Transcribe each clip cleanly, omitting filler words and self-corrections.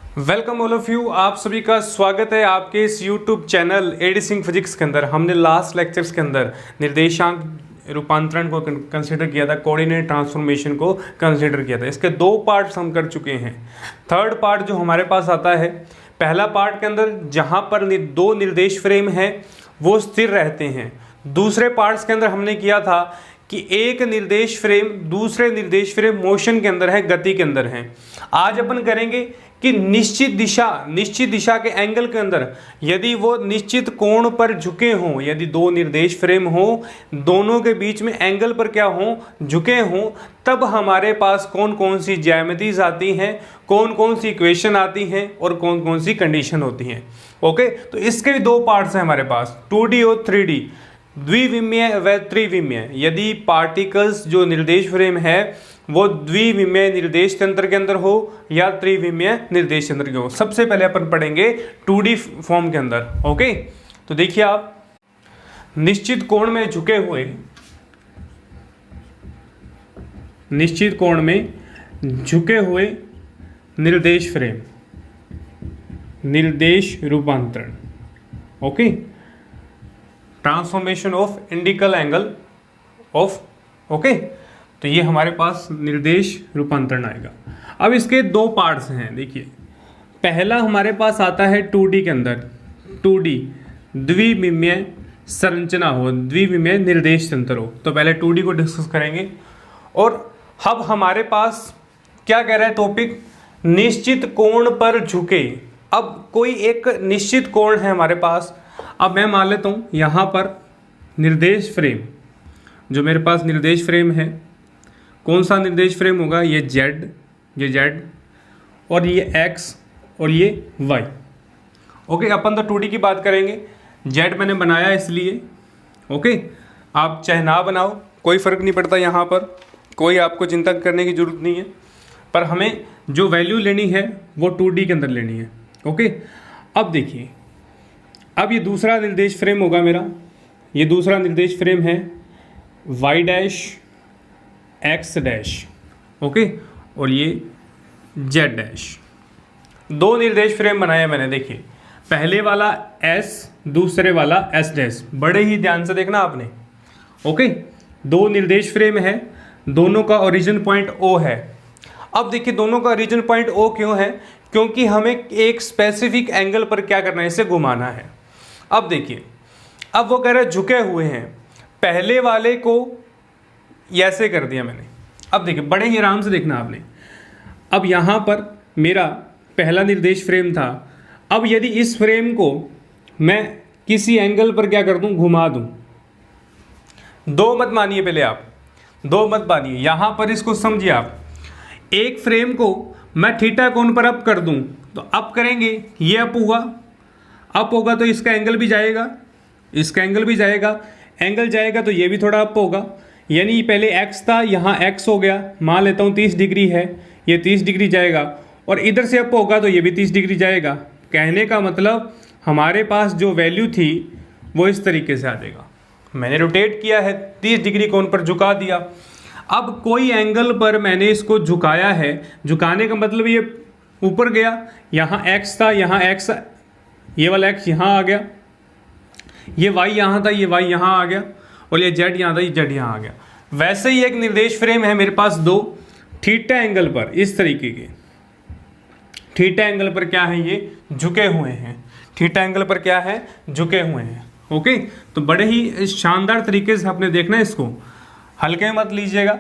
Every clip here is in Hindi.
Welcome all of you. आप सभी का स्वागत है आपके इस YouTube channel A D Singh physics के अंदर। हमने लास्ट लेक्चर्स के अंदर निर्देशांक रूपांतरण को कंसिडर किया था, कोऑर्डिनेट ट्रांसफॉर्मेशन को कंसिडर किया था। इसके दो पार्ट्स हम कर चुके हैं। थर्ड पार्ट जो हमारे पास आता है, पहला पार्ट के अंदर जहाँ पर दो निर्देश फ्रेम है वो स्थिर रहते हैं। दूसरे पार्ट्स के अंदर हमने किया था कि एक निर्देश फ्रेम दूसरे निर्देश फ्रेम मोशन के अंदर है, गति के अंदर है। आज अपन करेंगे कि निश्चित दिशा के एंगल के अंदर यदि वो निश्चित कोण पर झुके हों, यदि दो निर्देश फ्रेम हो, दोनों के बीच में एंगल पर क्या हो, झुके हों, तब हमारे पास कौन कौन सी ज्यामितीज आती हैं, कौन कौन सी इक्वेशन आती हैं और कौन कौन सी कंडीशन होती हैं। ओके, तो इसके भी दो पार्ट्स हैं हमारे पास, 2D और 3D, द्विविमीय व त्रिविमीय। यदि पार्टिकल्स जो निर्देश फ्रेम है वो द्विविमीय निर्देश तंत्र के अंदर हो या त्रिविमीय निर्देश तंत्र के हो। सबसे पहले अपन पढ़ेंगे 2D फॉर्म के अंदर। ओके, तो देखिए आप, निश्चित कोण में झुके हुए, निश्चित कोण में झुके हुए निर्देश फ्रेम, निर्देश रूपांतरण। Okay, transformation of indicial angle of. Okay, तो ये हमारे पास निर्देश रूपांतरण आएगा। अब इसके दो पार्ट्स हैं। देखिए, पहला हमारे पास आता है 2D के अंदर, 2D द्विविमीय संरचना हो, द्विविमीय निर्देश तंत्र हो। तो पहले 2D को डिस्कस करेंगे। और अब हमारे पास क्या कह रहा है टॉपिक, निश्चित कोण पर झुके। अब कोई एक निश्चित कोण है हमारे पास। अब मैं मान लेता हूँ यहाँ पर निर्देश फ्रेम, जो मेरे पास निर्देश फ्रेम है, कौन सा निर्देश फ्रेम होगा, ये Z और ये X और ये Y। ओके, अपन तो 2D की बात करेंगे। Z मैंने बनाया इसलिए। ओके, आप चाहे ना बनाओ कोई फ़र्क नहीं पड़ता, यहाँ पर कोई आपको चिंता करने की ज़रूरत नहीं है, पर हमें जो वैल्यू लेनी है वो 2D के अंदर लेनी है। ओके, अब देखिए, अब ये दूसरा निर्देश फ्रेम होगा मेरा, ये दूसरा निर्देश फ्रेम है Y dash X dash. Okay, और ये Z डैश। दो निर्देश फ्रेम बनाए मैंने। देखिए, पहले वाला S, दूसरे वाला S डैश। बड़े ही ध्यान से देखना आपने। ओके, दो निर्देश फ्रेम है, दोनों का ओरिजिन पॉइंट O है। अब देखिए, दोनों का ओरिजिन पॉइंट O क्यों है, क्योंकि हमें एक स्पेसिफिक एंगल पर क्या करना है, इसे घुमाना है। अब देखिए, अब वो कह रहे झुके हुए हैं, पहले वाले को ऐसे कर दिया मैंने। अब देखिए, बड़े ही आराम से देखना आपने। अब यहाँ पर मेरा पहला निर्देश फ्रेम था। अब यदि इस फ्रेम को मैं किसी एंगल पर क्या कर दूं, घुमा दूं, दो मत मानिए, पहले आप दो मत मानिए, यहाँ पर इसको समझिए आप। एक फ्रेम को मैं थीटा कोण पर अप कर दूं, तो अप करेंगे, ये अप हुआ, अप होगा तो इसका एंगल भी जाएगा, इसका एंगल भी जाएगा, एंगल जाएगा तो ये भी थोड़ा अप होगा। यानी पहले x था, यहाँ x हो गया, मान लेता हूँ 30 डिग्री है, ये 30 डिग्री जाएगा, और इधर से अप होगा तो ये भी 30 डिग्री जाएगा। कहने का मतलब हमारे पास जो वैल्यू थी वो इस तरीके से आ जाएगा। मैंने रोटेट किया है, 30 डिग्री कोण पर झुका दिया। अब कोई एंगल पर मैंने इसको झुकाया है, झुकाने का मतलब ये ऊपर गया, यहाँ x था, यहाँ x, ये वाला x यहाँ आ गया, ये y यहाँ था, ये y यहाँ आ गया, और ये Z यहाँ था, ये Z यहाँ आ गया। वैसे ही एक निर्देश फ्रेम है मेरे पास दो, थीटा एंगल पर, इस तरीके के थीटा एंगल पर क्या है, ये झुके हुए हैं। थीटा एंगल पर क्या है, झुके हुए हैं। ओके, तो बड़े ही शानदार तरीके से आपने देखना है, इसको हल्के मत लीजिएगा।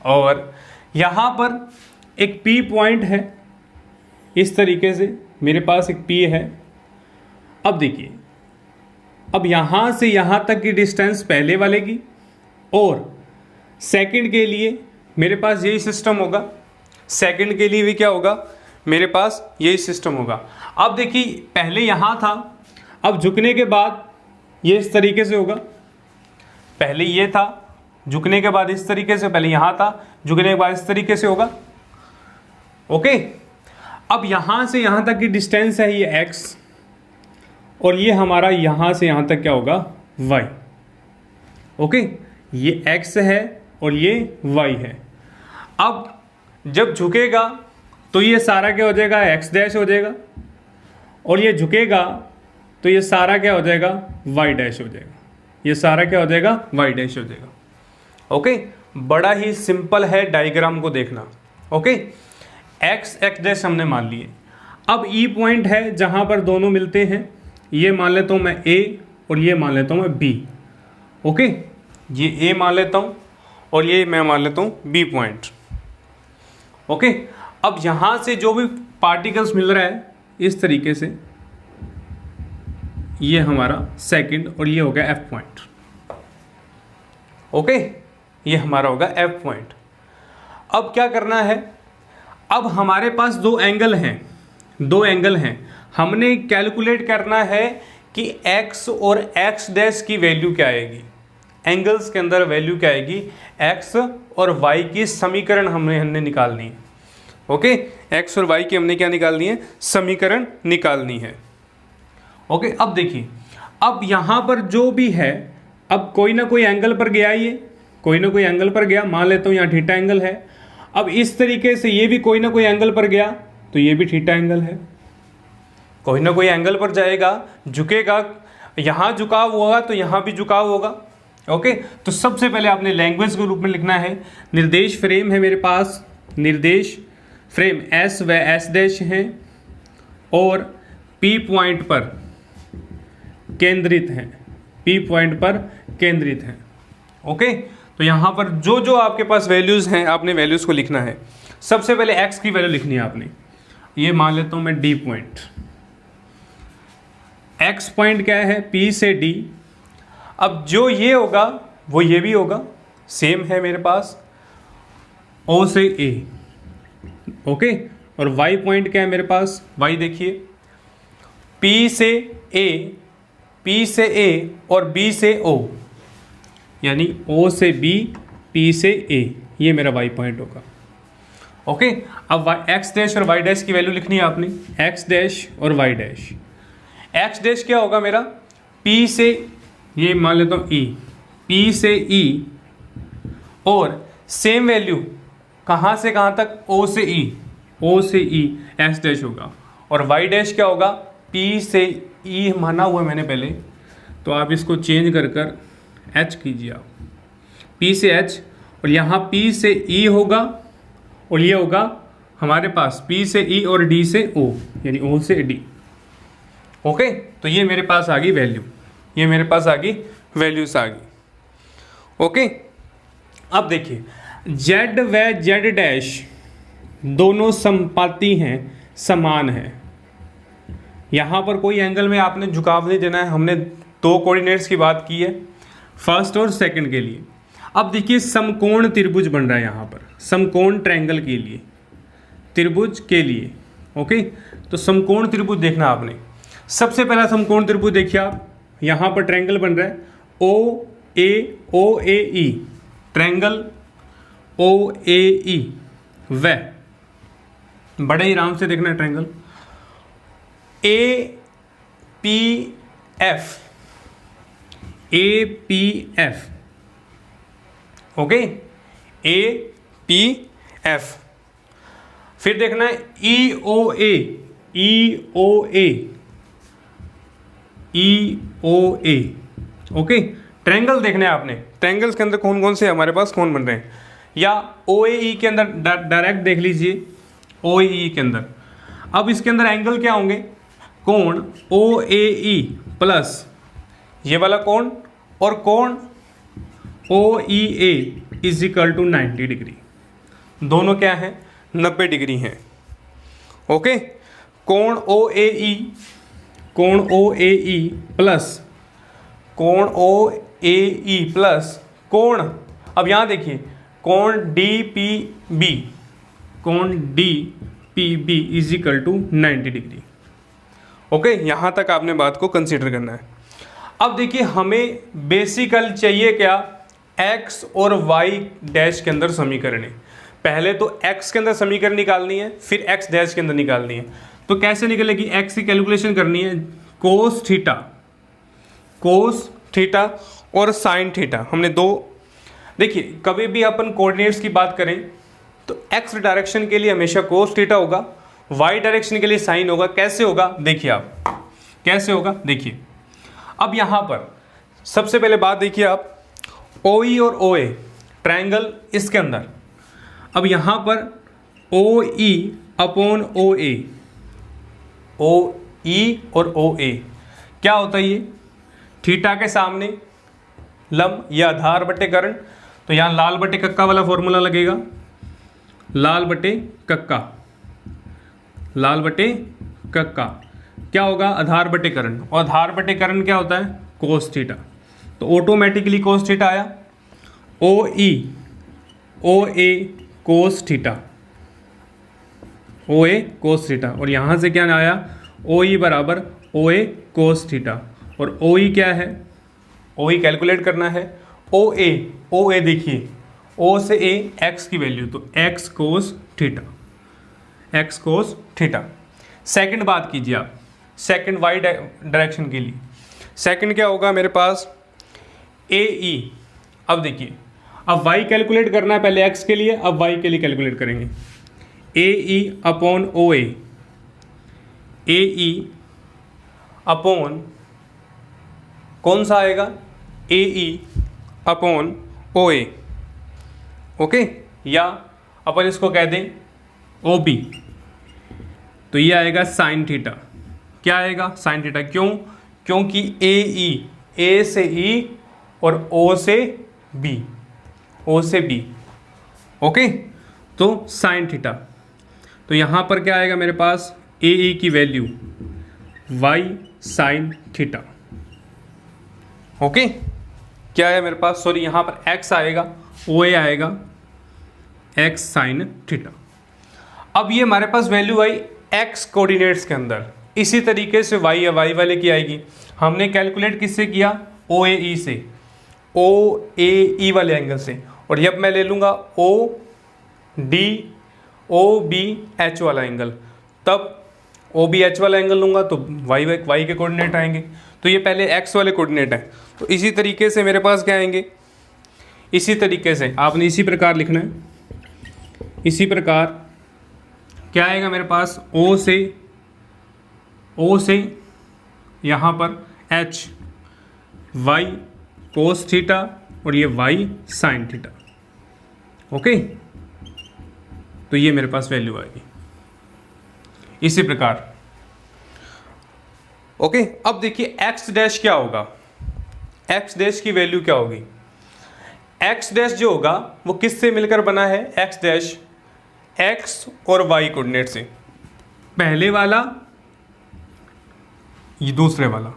और यहाँ पर एक P पॉइंट है, इस तरीके से मेरे पास एक P है। अब देखिए, अब यहाँ से यहाँ तक की डिस्टेंस पहले वाले की, और सेकंड के लिए मेरे पास यही सिस्टम होगा, सेकंड के लिए भी क्या होगा, मेरे पास यही सिस्टम होगा। अब देखिए, पहले यहाँ था, अब झुकने के बाद ये इस तरीके से होगा। पहले ये था, झुकने के बाद इस तरीके से, पहले यहाँ था, झुकने के बाद इस तरीके से होगा। ओके, अब यहाँ से यहाँ तक की डिस्टेंस है ये x, और ये हमारा यहाँ से यहाँ तक क्या होगा, y। ओके, ये x है और ये y है। अब जब झुकेगा तो ये सारा क्या हो जाएगा, एक्स डैश हो जाएगा, और ये झुकेगा तो ये सारा क्या हो जाएगा, वाई डैश हो जाएगा। ये सारा क्या हो जाएगा, वाई डैश हो जाएगा। ओके, बड़ा ही सिंपल है डायग्राम को देखना। ओके, एक्स एक्स डैश हमने मान लिए। अब ई पॉइंट है जहां पर दोनों मिलते हैं, ये मान लेता हूं मैं ए और ये मान लेता हूं मैं बी। ओके, ये ए मान लेता हूं और ये मैं मान लेता हूं बी पॉइंट। ओके, अब यहां से जो भी पार्टिकल्स मिल रहा है इस तरीके से, ये हमारा सेकंड और ये हो गया एफ पॉइंट। ओके, ये हमारा होगा एफ पॉइंट। अब क्या करना है, अब हमारे पास दो एंगल हैं, हमने कैलकुलेट करना है कि x और x डैश की वैल्यू क्या आएगी, एंगल्स के अंदर वैल्यू क्या आएगी, x और y की समीकरण हमने निकालनी है। ओके, x और y की हमने क्या निकालनी है, समीकरण निकालनी है। ओके, अब देखिए, अब यहाँ पर जो भी है, अब कोई ना कोई एंगल पर गया, ये कोई ना कोई एंगल पर गया, मान लेता हूँ यहाँ थीटा एंगल है। अब इस तरीके से ये भी कोई ना कोई एंगल पर गया तो ये भी थीटा एंगल है, कोई ना कोई एंगल पर जाएगा, झुकेगा, यहाँ झुकाव होगा तो यहाँ भी झुकाव होगा। ओके, तो सबसे पहले आपने लैंग्वेज के रूप में लिखना है, निर्देश फ्रेम है मेरे पास, निर्देश फ्रेम एस व एस डैश हैं और पी पॉइंट पर केंद्रित हैं, पी पॉइंट पर केंद्रित हैं। ओके, तो यहाँ पर जो जो आपके पास वैल्यूज़ हैं आपने वैल्यूज़ को लिखना है। सबसे पहले x की वैल्यू लिखनी है आपने, ये मान लेता हूँ मैं d पॉइंट। x पॉइंट क्या है, p से d। अब जो ये होगा वो ये भी होगा, सेम है मेरे पास o से a। ओके, और y पॉइंट क्या है मेरे पास, y देखिए p से a और b से o, यानी O से B, P से A, ये मेरा y पॉइंट होगा। ओके, अब x डैश और y डैश की वैल्यू लिखनी है आपने, x डैश और y डैश। x डैश क्या होगा मेरा, P से, ये मान लेता हूँ E, P से E, और सेम वैल्यू कहाँ से कहाँ तक, O से E, O से E x डैश होगा। और y डैश क्या होगा, P से E माना हुआ मैंने पहले, तो आप इसको चेंज कर h कीजिए आप, P से h, और यहाँ P से E होगा और ये होगा हमारे पास P से E और D से O, यानी O से D। ओके, तो ये मेरे पास आ गई वैल्यू, ये मेरे पास आ गई वैल्यूज आ गई। ओके, अब देखिए Z व Z डैश दोनों समपाती हैं, समान है। यहाँ पर कोई एंगल में आपने झुकाव नहीं देना है, हमने दो कोऑर्डिनेट्स की बात की है, फर्स्ट और सेकंड के लिए। अब देखिए समकोण त्रिभुज बन रहा है यहाँ पर, समकोण ट्रायंगल के लिए, त्रिभुज के लिए। ओके, तो समकोण त्रिभुज देखना आपने। सबसे पहला समकोण त्रिभुज देखिए आप, यहाँ पर ट्रायंगल बन रहा है ओ ए ई, ट्रायंगल ओ ए ई, व बड़े ही आराम से देखना है triangle A P F, A P F. Okay, A P F. फिर देखना है ई ओ ए, ई ओ ए, ई ओ ए। ओके, ट्रायंगल देखने हैं आपने, ट्रायंगल्स के अंदर कौन कौन से हमारे पास कौन बन रहे हैं, या ओ ए ई के अंदर डायरेक्ट देख लीजिए, ओ ए ई के अंदर। अब इसके अंदर एंगल क्या होंगे, कोण ओ ए ई प्लस ये वाला कोण और कोण ओ ई ए इज इक्वल टू 90 डिग्री, दोनों क्या है, 90 डिग्री हैं। ओके, कोण ओ ए ई, कोण ओ ए ई प्लस कोण ओ ए ई प्लस कोण, अब यहाँ देखिए कोण डी पी बी, कोण D P B is equal to 90 degree. Okay, यहाँ तक आपने बात को कंसीडर करना है। अब देखिए हमें बेसिकल चाहिए क्या, x और y डैश के अंदर समीकरण है। पहले तो x के अंदर समीकरण निकालनी है, फिर x डैश के अंदर निकालनी है। तो कैसे निकलेगी, x की कैलकुलेशन करनी है, कोस थीटा और साइन थीटा। हमने दो, देखिए कभी भी अपन कोऑर्डिनेट्स की बात करें तो एक्स डायरेक्शन के लिए हमेशा कोस थीटा होगा, वाई डायरेक्शन के लिए साइन होगा। कैसे होगा देखिए आप, कैसे होगा देखिए। अब यहाँ पर सबसे पहले बात देखिए आप, ओ ई और ओ ए ट्रायंगल इसके अंदर, अब यहाँ पर ओ ई अपॉन ओ ए, ओ ई और ओ ए क्या होता है ये, थीटा के सामने लंब या आधार बटे कर्ण, तो यहाँ लाल बटे कक्का वाला फॉर्मूला लगेगा, लाल बटे कक्का, लाल बटे कक्का क्या होगा, आधार बटे कर्ण, और आधार बटे कर्ण क्या होता है, कोस थीटा। तो ऑटोमेटिकली कोस थीटा आया, ओ ई ओ ए कोस थीटा, ओ ए कोस थीटा, और यहाँ से क्या आया, ओ ई बराबर ओ ए कोस थीटा, और ओ ई क्या है, ओ ई कैलकुलेट करना है, ओ ए देखिए, ओ से ए एक्स की वैल्यू, तो X cos theta, x cos theta. Second बात कीजिए आप, सेकंड वाई डायरेक्शन के लिए, सेकंड क्या होगा मेरे पास, ए ई। अब देखिए, अब वाई कैलकुलेट करना है पहले एक्स के लिए, अब वाई के लिए कैलकुलेट करेंगे, ए ई अपॉन ओ ए, ए ई अपॉन कौन सा आएगा, ए ई अपॉन ओ ए, ओके, या अपन इसको कह दें ओ बी, तो ये आएगा साइन थीटा। क्या आएगा, साइन थीटा। क्यों, क्योंकि ए से ई और ओ से बी, ओ से बी, ओके, तो साइन थीटा। तो यहाँ पर क्या आएगा मेरे पास, ए ई की value Y sine theta, okay. क्या है मेरे पास, सॉरी यहाँ पर एक्स आएगा, ओ ए आएगा एक्स साइन थीटा। अब ये हमारे पास वैल्यू आई एक्स कोऑर्डिनेट्स के अंदर, इसी तरीके से वाई या वाई वाले की आएगी। हमने कैलकुलेट किससे किया, ओ ए ई से, ओ ए ई वाले एंगल से, और ये अब मैं ले लूँगा O D O B H वाला एंगल, तब ओ बी एच वाला एंगल लूँगा तो वाई वाई के कोऑर्डिनेट आएंगे। तो ये पहले एक्स वाले कोऑर्डिनेट हैं, तो इसी तरीके से मेरे पास क्या आएंगे, इसी तरीके से आपने इसी प्रकार लिखना है, इसी प्रकार क्या आएगा मेरे पास, ओ से यहाँ पर एच वाई कोस थीटा, और ये वाई साइन थीटा, ओके। तो ये मेरे पास वैल्यू आएगी इसी प्रकार, ओके। अब देखिए एक्स डैश क्या होगा, एक्स डैश की वैल्यू क्या होगी, एक्स डैश जो होगा वो किससे मिलकर बना है, एक्स डैश एक्स और वाई कोऑर्डिनेट से, पहले वाला ये दूसरे वाला,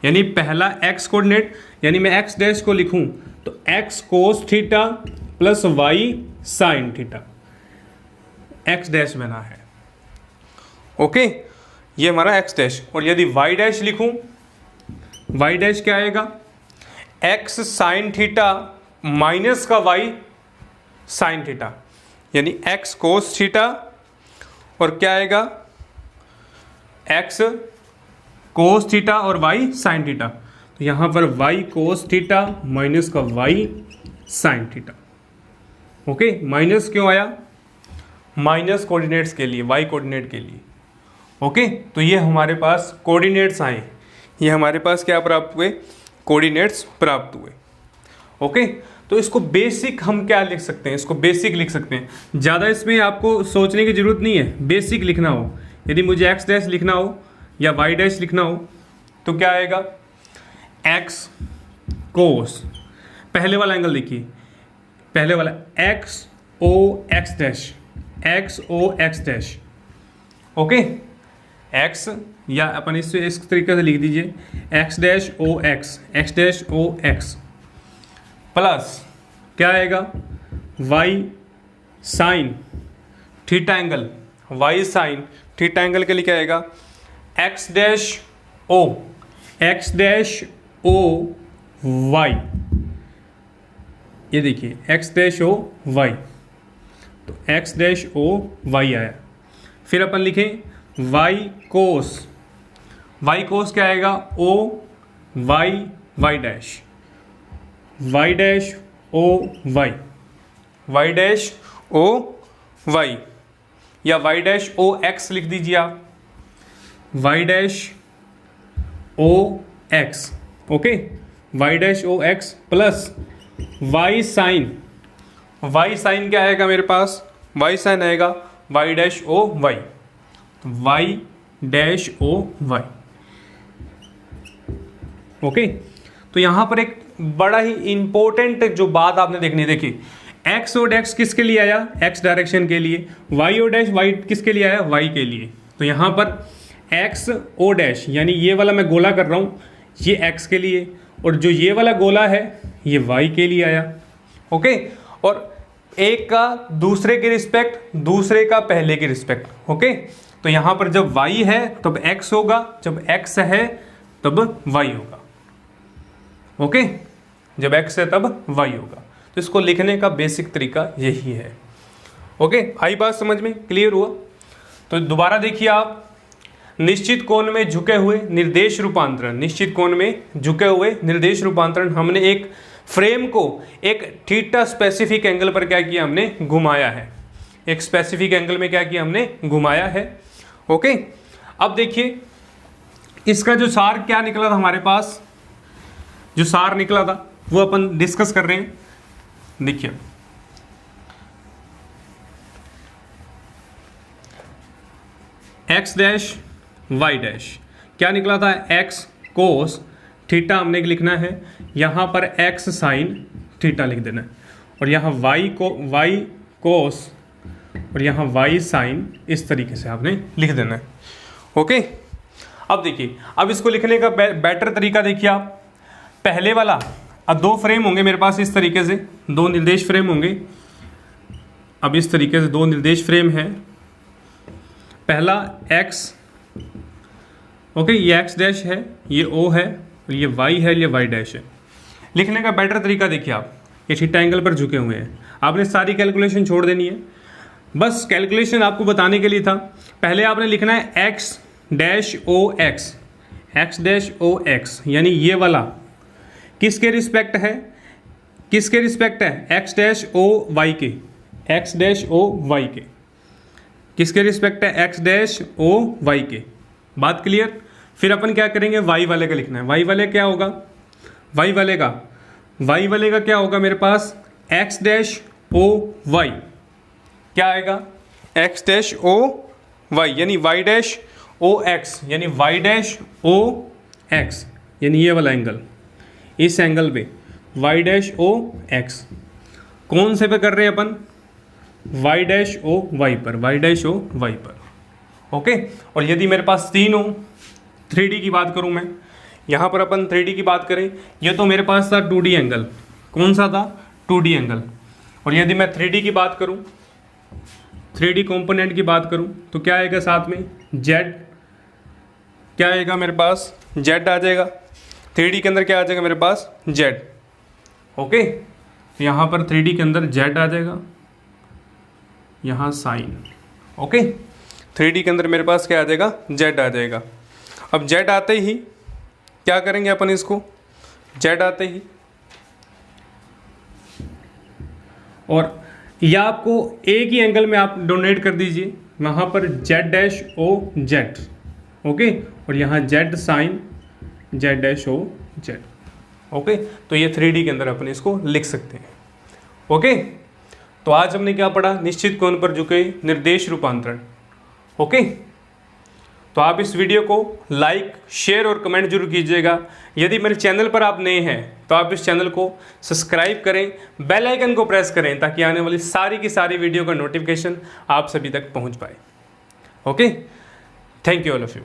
यानी पहला एक्स कोऑर्डिनेट, यानी मैं एक्स डैश को लिखूं तो X cos theta plus Y sine theta, X dash बना है, ओके। ये हमारा एक्स डैश, और यदि वाई डैश लिखूं, वाई डैश क्या आएगा, एक्स साइन थीटा माइनस का वाई साइन थीटा, यानी एक्स कोस थीटा, और क्या आएगा, एक्स कोस थीटा और वाई साइन थीटा, तो यहाँ पर वाई कोस थीटा माइनस का Y sine theta, okay. Minus क्यों आया, माइनस कोऑर्डिनेट्स के लिए, वाई कोऑर्डिनेट के लिए, ओके। तो ये हमारे पास कोऑर्डिनेट्स आए, ये हमारे पास क्या प्राप्त हुए, कोऑर्डिनेट्स प्राप्त हुए, ओके। तो इसको बेसिक हम क्या लिख सकते हैं, इसको बेसिक लिख सकते हैं, ज़्यादा इसमें आपको सोचने की ज़रूरत नहीं है। बेसिक लिखना हो, यदि मुझे एक्स डैश लिखना हो या वाई डैश लिखना हो तो क्या आएगा, एक्स कोस, पहले वाला एंगल देखिए, पहले वाला X O X dash, X O X dash, okay. X या अपन इससे इस तरीके से लिख दीजिए, X dash O X, X dash O X, plus क्या आएगा, Y sine theta angle, Y sine theta angle के लिए क्या आएगा, X dash O, X dash O Y, ये देखिए एक्स डैश ओ वाई, तो एक्स डैश ओ वाई आया। फिर अपन लिखें वाई कोस, वाई कोस क्या आएगा, O Y Y dash, Y dash O Y, Y dash O Y, या वाई डैश ओ एक्स लिख दीजिए आप, Y dash O X, okay, Y dash O X plus Y sine, Y sine क्या आएगा मेरे पास, वाई साइन आएगा Y dash O Y, Y dash O Y, okay. तो यहां पर एक बड़ा ही इंपॉर्टेंट जो बात आपने देखनी है, देखिए एक्स ओ डैश किसके लिए आया, एक्स डायरेक्शन के लिए, वाई ओ डैश वाई किसके लिए आया, वाई के लिए। तो यहां पर एक्स ओ डैश यानी ये वाला मैं गोला कर रहा हूं, ये एक्स के लिए, और जो ये वाला गोला है ये वाई के लिए आया, ओके। और एक का दूसरे के रिस्पेक्ट, दूसरे का पहले के रिस्पेक्ट, ओके। तो यहां पर जब y है तब x होगा, जब x है तब y होगा, ओके। जब x है तब y होगा। तो इसको लिखने का बेसिक तरीका यही है, ओके। आई बात समझ में, क्लियर हुआ? तो दोबारा देखिए आप, निश्चित कोण में झुके हुए निर्देश रूपांतरण, निश्चित कोण में झुके हुए निर्देश रूपांतरण, हमने एक फ्रेम को एक थीटा स्पेसिफिक एंगल पर क्या किया, हमने घुमाया है, एक स्पेसिफिक एंगल में क्या किया, हमने घुमाया है, ओके। अब देखिए इसका जो सार क्या निकला था हमारे पास, जो सार निकला था वो अपन डिस्कस कर रहे हैं। देखिए एक्स डैश वाई डैश क्या निकला था, एक्स कोस थीटा हमने लिखना है, यहाँ पर एक्स साइन थीटा लिख देना है, और यहाँ वाई कोस और यहाँ वाई साइन, इस तरीके से आपने लिख देना है, ओके। अब देखिए, अब इसको लिखने का बेटर तरीका देखिए आप, पहले वाला, अब दो फ्रेम होंगे मेरे पास इस तरीके से, दो निर्देश फ्रेम होंगे। अब इस तरीके से दो निर्देश फ्रेम है, पहला एक्स, ओके, ये एक्स डैश है, ये ओ है, और ये वाई है, ये वाई डैश है। लिखने का बेटर तरीका देखिए आप, ये थीटा एंगल पर झुके हुए हैं, आपने सारी कैलकुलेशन छोड़ देनी है, बस कैलकुलेशन आपको बताने के लिए था। पहले आपने लिखना है X dash O X, X dash O X यानी ये वाला किसके रिस्पेक्ट है, किसके रिस्पेक्ट है, एक्स डैश ओ वाई के, एक्स डैश ओ वाई के, किसके रिस्पेक्ट है, एक्स डैश ओ वाई के। बात क्लियर? फिर अपन क्या करेंगे, वाई वाले का लिखना है, वाई वाले क्या होगा, वाई वाले का क्या होगा मेरे पास, एक्स डैश ओ वाई, क्या आएगा, एक्स डैश ओ वाई यानी वाई डैश ओ एक्स, यानी वाई डैश ओ एक्स, यानी ये वाला एंगल, इस एंगल पे वाई डैश ओ एक्स, कौन से पे कर रहे हैं अपन, वाई डैश ओ वाई पर, वाई डैश ओ वाई पर, ओके। और यदि मेरे पास तीन हो, 3D की बात करूं मैं, यहाँ पर अपन 3D की बात करें, ये तो मेरे पास था 2D एंगल, कौन सा था, 2D एंगल। और यदि मैं 3D की बात करूं, 3D कंपोनेंट की बात करूं, तो क्या आएगा साथ में, जेड, क्या आएगा मेरे पास, जेड आ जाएगा, 3D के अंदर क्या आ जाएगा मेरे पास, जेड, ओके। तो यहाँ पर 3D के अंदर जेड आ जाएगा, यहाँ साइन, ओके। 3D के अंदर मेरे पास क्या आ जाएगा, जेड आ जाएगा। अब जेड आते ही क्या करेंगे अपन इसको, जेड आते ही, और या आपको एक ही एंगल में आप डोनेट कर दीजिए, वहाँ पर Z dash O Z, okay, और यहाँ Z sine Z dash O Z, okay. तो ये 3D के अंदर अपन इसको लिख सकते हैं, ओके। तो आज हमने क्या पढ़ा, निश्चित कोण पर झुके निर्देश रूपांतरण, ओके। तो आप इस वीडियो को लाइक, शेयर और कमेंट जरूर कीजिएगा। यदि मेरे चैनल पर आप नए हैं तो आप इस चैनल को सब्सक्राइब करें, बेल आइकन को प्रेस करें, ताकि आने वाली सारी की सारी वीडियो का नोटिफिकेशन आप सभी तक पहुंच पाए, okay. Thank you all of you.